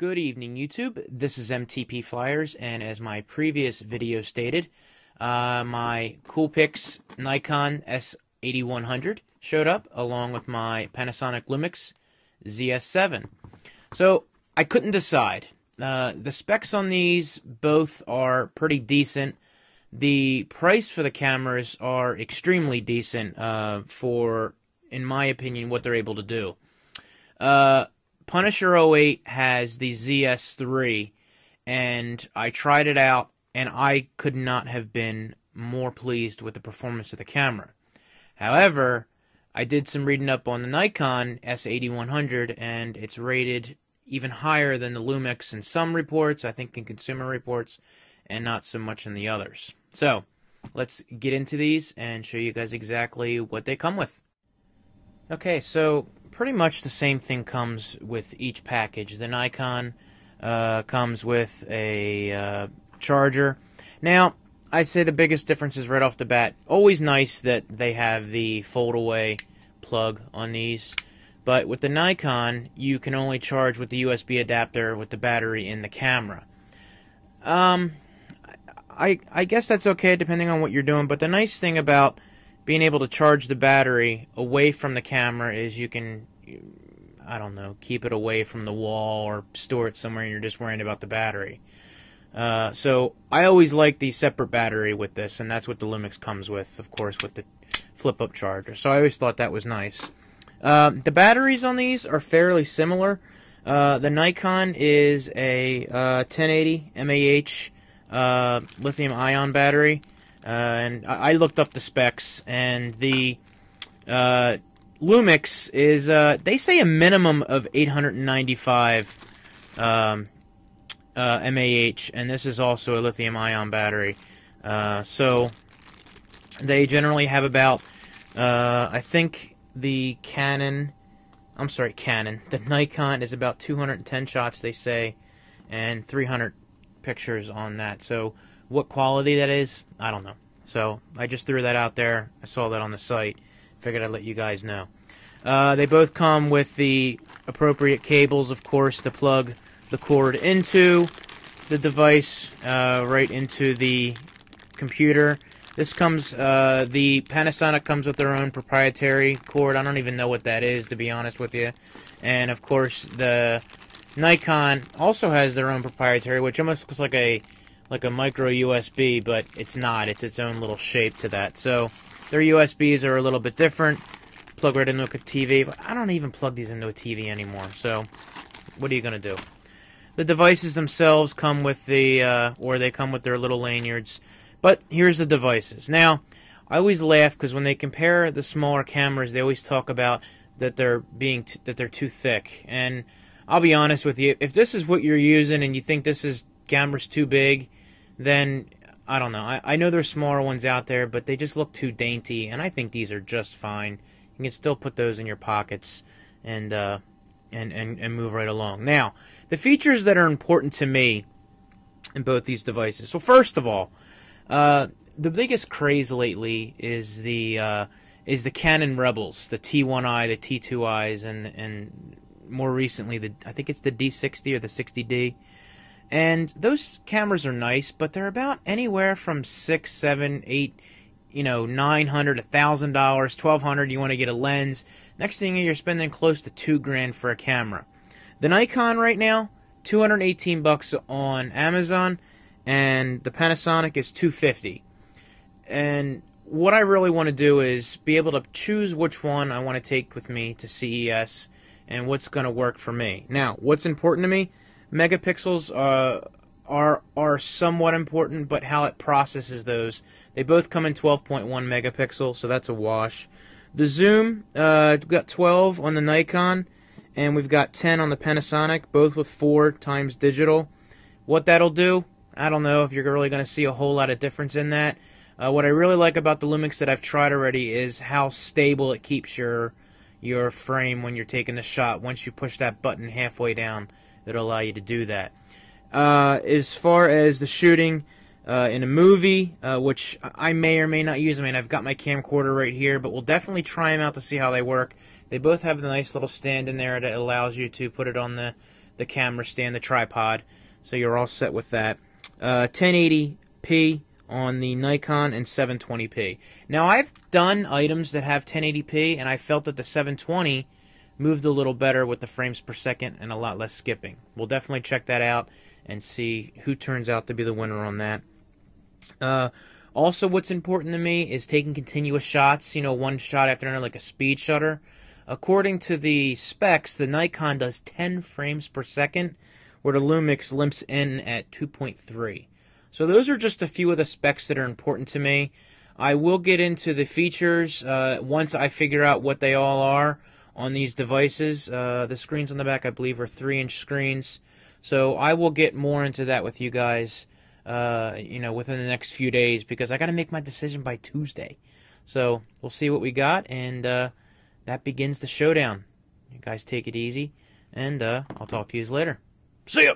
Good evening, YouTube. This is MTP Flyers, and as my previous video stated, my Coolpix Nikon S8100 showed up, along with my Panasonic Lumix ZS7. So, I couldn't decide. The specs on these both are pretty decent. The price for the cameras are extremely decent for, in my opinion, what they're able to do. Punisher 08 has the ZS3, and I tried it out, and I could not have been more pleased with the performance of the camera. However, I did some reading up on the Nikon S8100, and it's rated even higher than the Lumix in some reports, I think in consumer reports, and not so much in the others. So, let's get into these and show you guys exactly what they come with. Okay, so pretty much the same thing comes with each package. The Nikon comes with a charger. Now, I'd say the biggest difference is right off the bat. Always nice that they have the fold-away plug on these. But with the Nikon, you can only charge with the USB adapter with the battery in the camera. I guess that's okay depending on what you're doing, but the nice thing about being able to charge the battery away from the camera is you can, I don't know, keep it away from the wall or store it somewhere and you're just worrying about the battery. So I always like the separate battery with this, and that's what the Lumix comes with, of course, with the flip-up charger. So I always thought that was nice. The batteries on these are fairly similar. The Nikon is a 1080 mAh lithium-ion battery. And I looked up the specs, and the Lumix is, they say a minimum of 895 mAh, and this is also a lithium-ion battery. So they generally have about, I think the the Nikon is about 210 shots, they say, and 300 pictures on that. So what quality that is, I don't know. So I just threw that out there. I saw that on the site. Figured I'd let you guys know. They both come with the appropriate cables, of course, to plug the cord into the device, right into the computer. This comes, the Panasonic comes with their own proprietary cord. I don't even know what that is, to be honest with you. And of course, the Nikon also has their own proprietary, which almost looks like a micro USB, but it's not. It's its own little shape to that. So their USBs are a little bit different. Plug right into a TV, but I don't even plug these into a TV anymore. So what are you going to do? The devices themselves come with the, or they come with their little lanyards. But here's the devices. Now, I always laugh because when they compare the smaller cameras, they always talk about that they're too thick. And I'll be honest with you, if this is what you're using and you think camera's too big, then I don't know. I know there's smaller ones out there, but they just look too dainty, and I think these are just fine. You can still put those in your pockets and move right along. Now, the features that are important to me in both these devices. So first of all, the biggest craze lately is the Canon Rebels, the T1i, the T2i's, and more recently I think it's the D60 or the 60D. And those cameras are nice, but they're about anywhere from $600, $700, $800, $900, $1,000, $1,200. You want to get a lens. Next thing you're spending close to $2,000 for a camera. The Nikon right now, $218 on Amazon, and the Panasonic is $250. And what I really want to do is be able to choose which one I want to take with me to CES and what's going to work for me. Now, what's important to me? Megapixels are somewhat important, but how it processes those. They both come in 12.1 megapixels, so that's a wash. The zoom, we've got 12 on the Nikon, and we've got 10 on the Panasonic, both with 4 times digital. What that'll do, I don't know if you're really going to see a whole lot of difference in that. What I really like about the Lumix that I've tried already is how stable it keeps your frame when you're taking the shot. Once you push that button halfway down, it'll allow you to do that. As far as the shooting in a movie, which I may or may not use. I mean, I've got my camcorder right here, but we'll definitely try them out to see how they work. They both have the nice little stand in there that allows you to put it on the the camera stand, the tripod. So you're all set with that. 1080p on the Nikon and 720p. Now I've done items that have 1080p, and I felt that the 720 moved a little better with the frames per second and a lot less skipping. We'll definitely check that out and see who turns out to be the winner on that. Also, what's important to me is taking continuous shots, you know, one shot after another, like a speed shutter. According to the specs, the Nikon does 10 frames per second, where the Lumix limps in at 2.3. So those are just a few of the specs that are important to me. I will get into the features once I figure out what they all are on these devices. The screens on the back, I believe, are 3-inch screens. So I will get more into that with you guys, you know, within the next few days, because I got to make my decision by Tuesday. So we'll see what we got, and that begins the showdown. You guys take it easy, and I'll talk to you later. See ya!